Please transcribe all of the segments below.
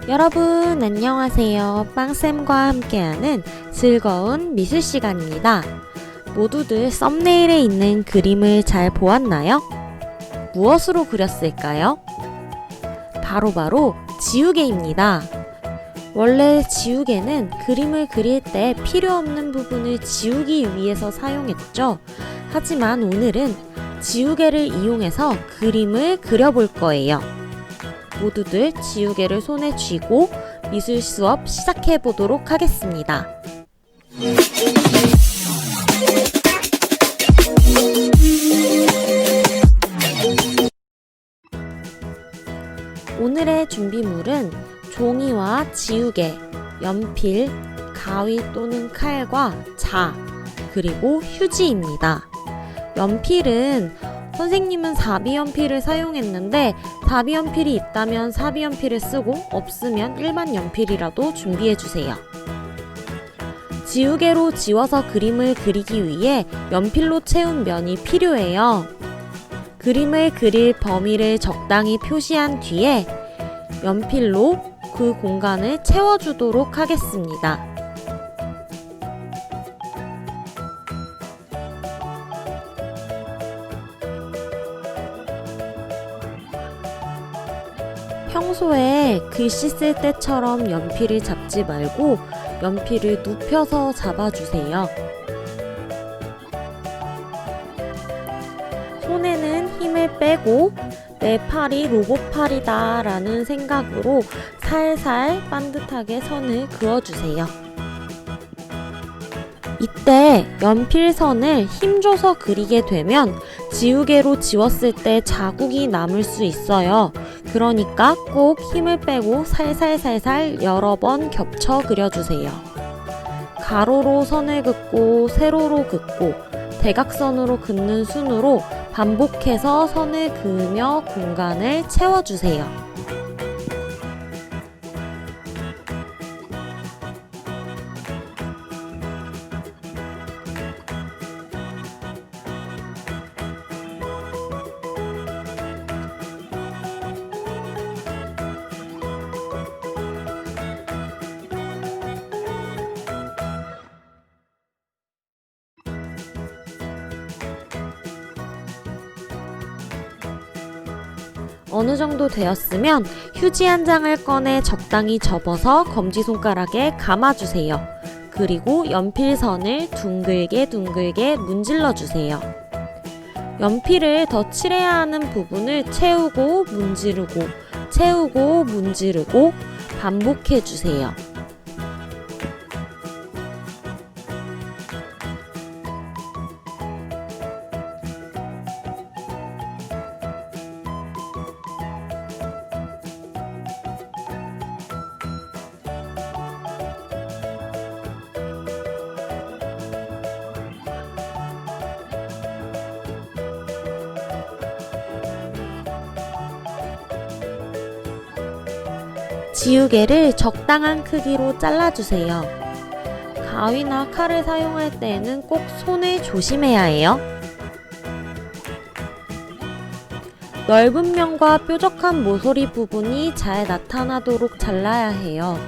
여러분 안녕하세요. 빵쌤과 함께하는 즐거운 미술 시간입니다. 모두들 썸네일에 있는 그림을 잘 보았나요? 무엇으로 그렸을까요? 바로 지우개입니다. 원래 지우개는 그림을 그릴 때 필요 없는 부분을 지우기 위해서 사용했죠. 하지만 오늘은 지우개를 이용해서 그림을 그려볼 거예요. 모두들 지우개를 손에 쥐고 미술 수업 시작해 보도록 하겠습니다. 오늘의 준비물은 종이와 지우개, 연필, 가위 또는 칼과 자, 그리고 휴지입니다. 연필은 선생님은 사비연필을 사용했는데 사비연필이 있다면 사비연필을 쓰고 없으면 일반 연필이라도 준비해주세요. 지우개로 지워서 그림을 그리기 위해 연필로 채운 면이 필요해요. 그림을 그릴 범위를 적당히 표시한 뒤에 연필로 그 공간을 채워주도록 하겠습니다. 평소에 글씨 쓸 때처럼 연필을 잡지 말고 연필을 눕혀서 잡아주세요. 손에는 힘을 빼고 내 팔이 로봇팔이다 라는 생각으로 살살 반듯하게 선을 그어주세요. 이때 연필선을 힘줘서 그리게 되면 지우개로 지웠을 때 자국이 남을 수 있어요. 그러니까 꼭 힘을 빼고 살살살살 여러 번 겹쳐 그려주세요. 가로로 선을 긋고 세로로 긋고 대각선으로 긋는 순으로 반복해서 선을 그으며 공간을 채워주세요. 어느 정도 되었으면 휴지 한 장을 꺼내 적당히 접어서 검지손가락에 감아주세요. 그리고 연필선을 둥글게 문질러 주세요. 연필을 더 칠해야 하는 부분을 채우고 문지르고 반복해 주세요. 지우개를 적당한 크기로 잘라주세요. 가위나 칼을 사용할 때에는 꼭 손을 조심해야 해요. 넓은 면과 뾰족한 모서리 부분이 잘 나타나도록 잘라야 해요.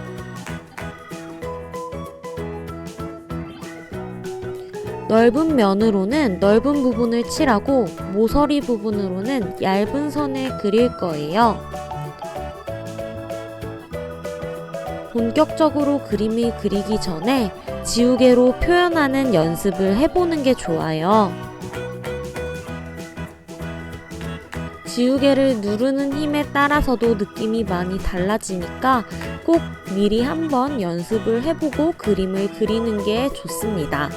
넓은 면으로는 넓은 부분을 칠하고 모서리 부분으로는 얇은 선을 그릴 거예요. 본격적으로 그림을 그리기 전에 지우개로 표현하는 연습을 해보는 게 좋아요. 지우개를 누르는 힘에 따라서도 느낌이 많이 달라지니까 꼭 미리 한번 연습을 해보고 그림을 그리는 게 좋습니다.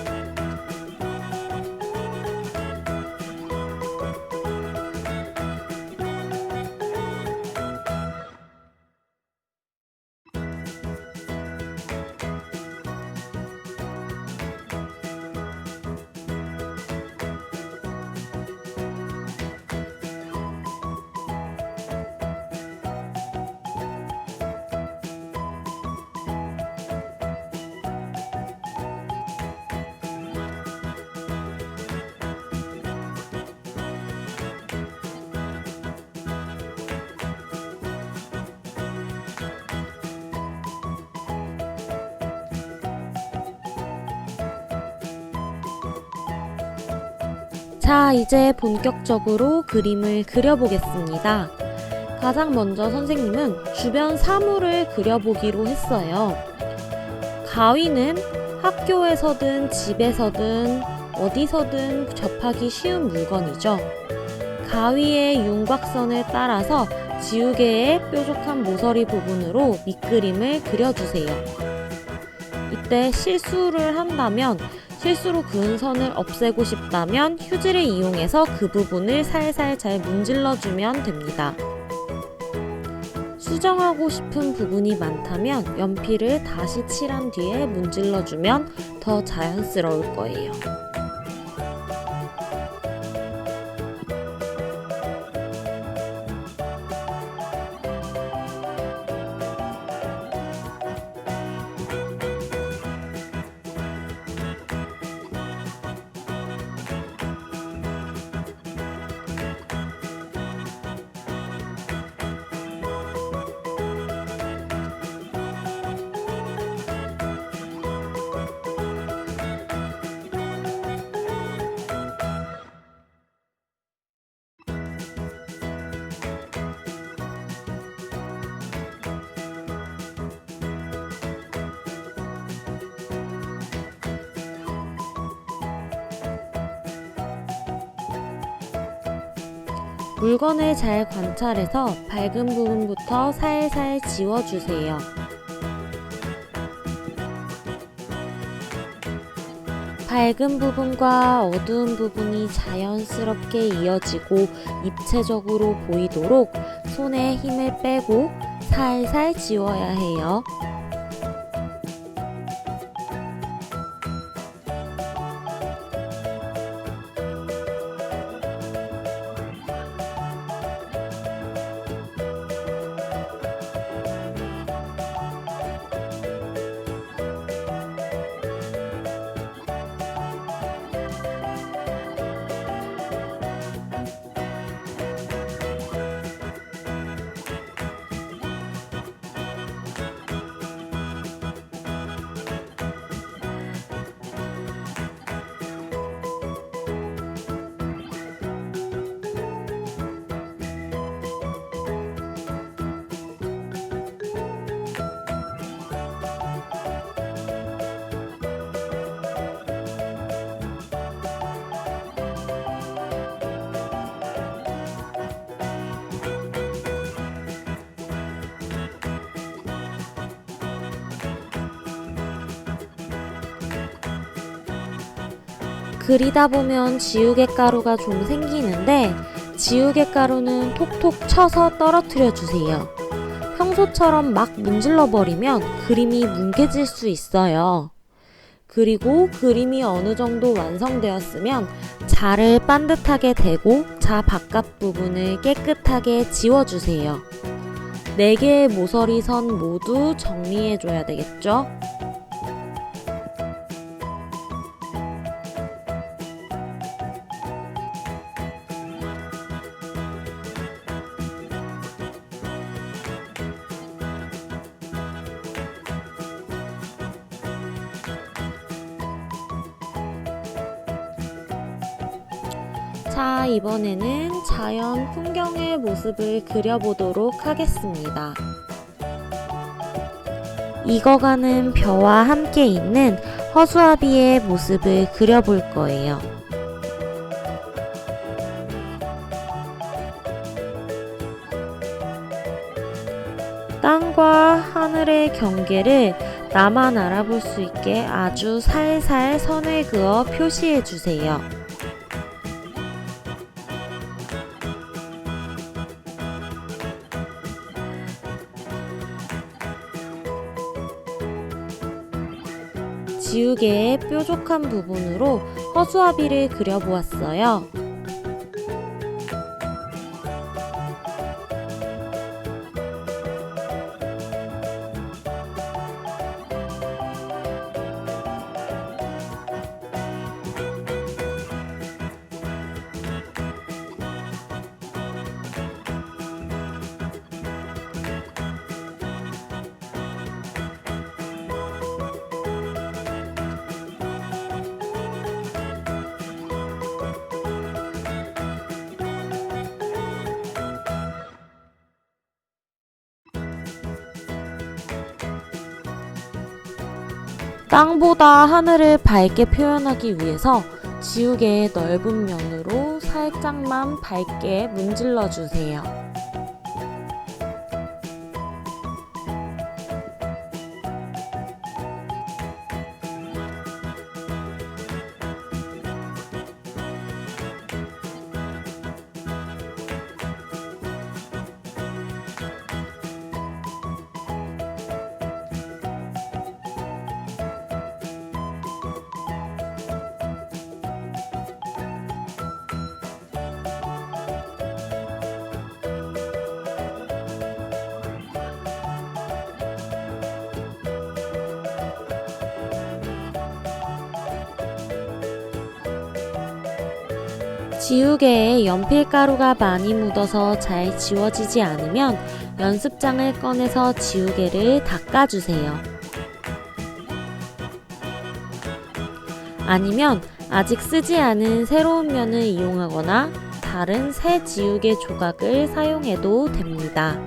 자, 이제 본격적으로 그림을 그려보겠습니다. 가장 먼저 선생님은 주변 사물을 그려보기로 했어요. 가위는 학교에서든 집에서든 어디서든 접하기 쉬운 물건이죠. 가위의 윤곽선을 따라서 지우개의 뾰족한 모서리 부분으로 밑그림을 그려주세요. 이때 실수를 한다면 실수로 그은 선을 없애고 싶다면 휴지를 이용해서 그 부분을 살살 잘 문질러주면 됩니다. 수정하고 싶은 부분이 많다면 연필을 다시 칠한 뒤에 문질러주면 더 자연스러울 거예요. 물건을 잘 관찰해서 밝은 부분부터 살살 지워주세요. 밝은 부분과 어두운 부분이 자연스럽게 이어지고 입체적으로 보이도록 손에 힘을 빼고 살살 지워야 해요. 그리다 보면 지우개 가루가 좀 생기는데 지우개 가루는 톡톡 쳐서 떨어뜨려 주세요. 평소처럼 막 문질러 버리면 그림이 뭉개질 수 있어요. 그리고 그림이 어느 정도 완성되었으면 자를 반듯하게 대고 자 바깥 부분을 깨끗하게 지워주세요. 4개의 모서리 선 모두 정리해줘야 되겠죠? 자, 이번에는 자연 풍경의 모습을 그려보도록 하겠습니다. 익어가는 벼와 함께 있는 허수아비의 모습을 그려볼 거예요. 땅과 하늘의 경계를 나만 알아볼 수 있게 아주 살살 선을 그어 표시해 주세요. 지우개의 뾰족한 부분으로 허수아비를 그려보았어요. 땅보다 하늘을 밝게 표현하기 위해서 지우개의 넓은 면으로 살짝만 밝게 문질러 주세요. 지우개에 연필가루가 많이 묻어서 잘 지워지지 않으면 연습장을 꺼내서 지우개를 닦아주세요. 아니면 아직 쓰지 않은 새로운 면을 이용하거나 다른 새 지우개 조각을 사용해도 됩니다.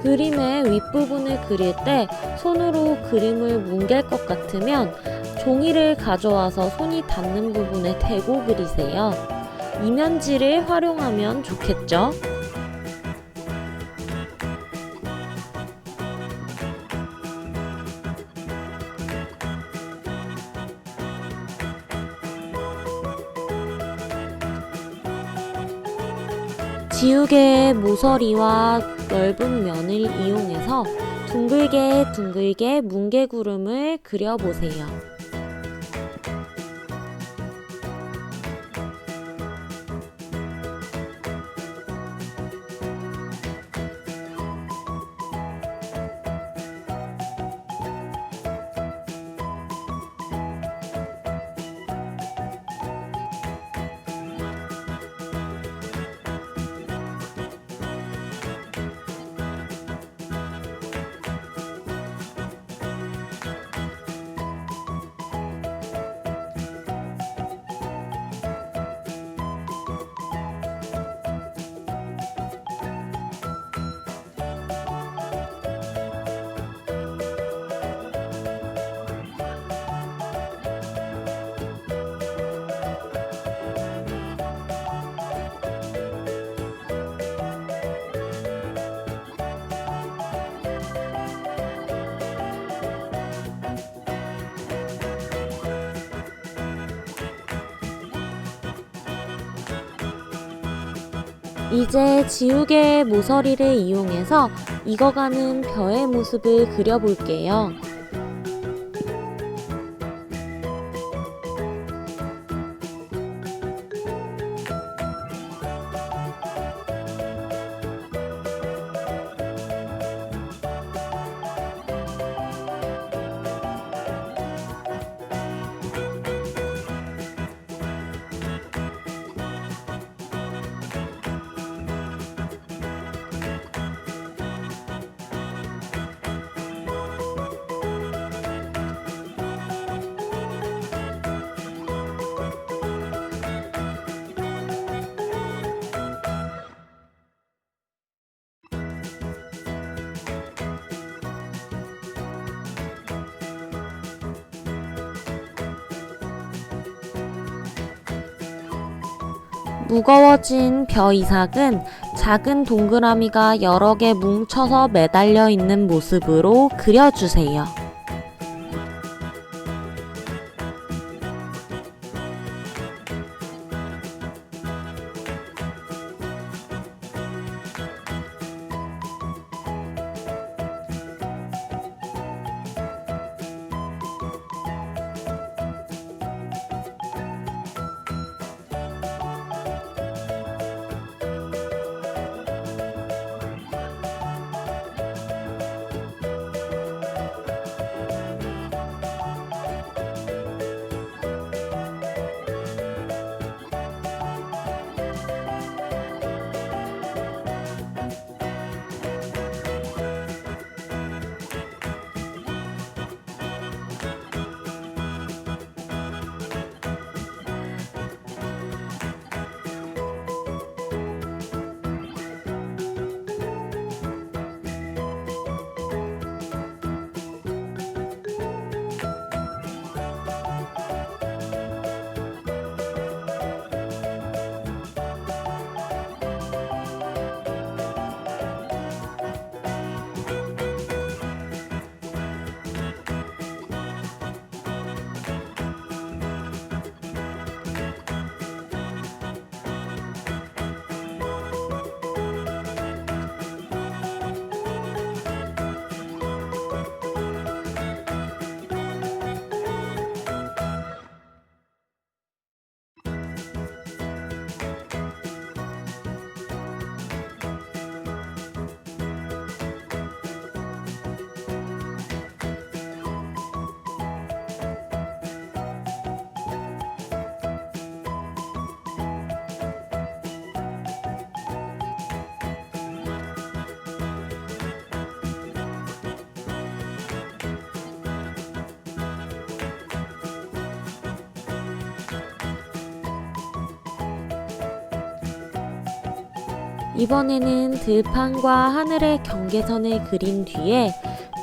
그림의 윗부분을 그릴 때 손으로 그림을 뭉갤 것 같으면 종이를 가져와서 손이 닿는 부분에 대고 그리세요. 이면지를 활용하면 좋겠죠? 지우개의 모서리와 넓은 면을 이용해서 둥글게 뭉게구름을 그려보세요. 이제 지우개의 모서리를 이용해서 익어가는 벼의 모습을 그려볼게요. 무거워진 벼 이삭은 작은 동그라미가 여러 개 뭉쳐서 매달려 있는 모습으로 그려주세요. 이번에는 들판과 하늘의 경계선을 그린 뒤에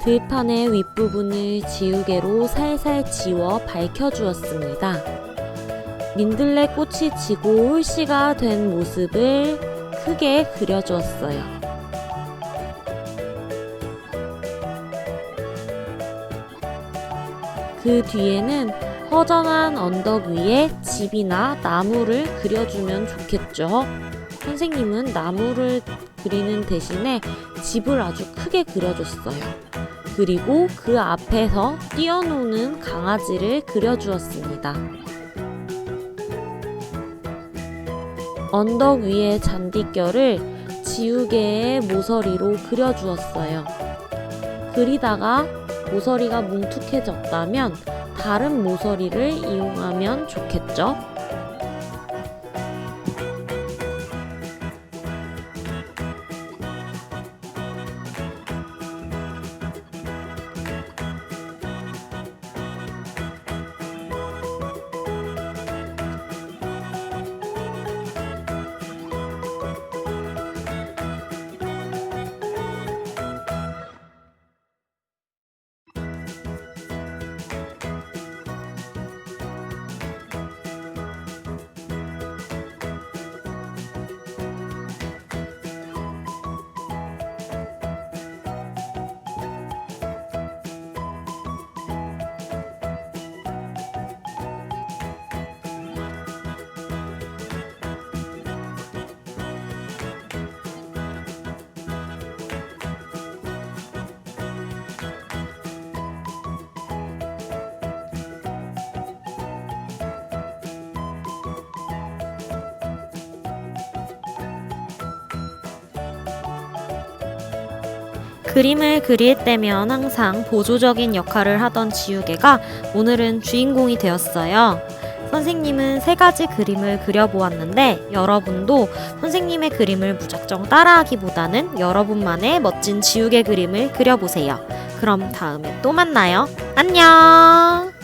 들판의 윗부분을 지우개로 살살 지워 밝혀주었습니다. 민들레 꽃이 지고 홀씨가 된 모습을 크게 그려주었어요. 그 뒤에는 허전한 언덕 위에 집이나 나무를 그려주면 좋겠죠. 선생님은 나무를 그리는 대신에 집을 아주 크게 그려줬어요. 그리고 그 앞에서 뛰어노는 강아지를 그려주었습니다. 언덕 위의 잔디결을 지우개의 모서리로 그려주었어요. 그리다가 모서리가 뭉툭해졌다면 다른 모서리를 이용하면 좋겠죠? 그림을 그릴 때면 항상 보조적인 역할을 하던 지우개가 오늘은 주인공이 되었어요. 선생님은 3가지 그림을 그려보았는데 여러분도 선생님의 그림을 무작정 따라하기보다는 여러분만의 멋진 지우개 그림을 그려보세요. 그럼 다음에 또 만나요. 안녕!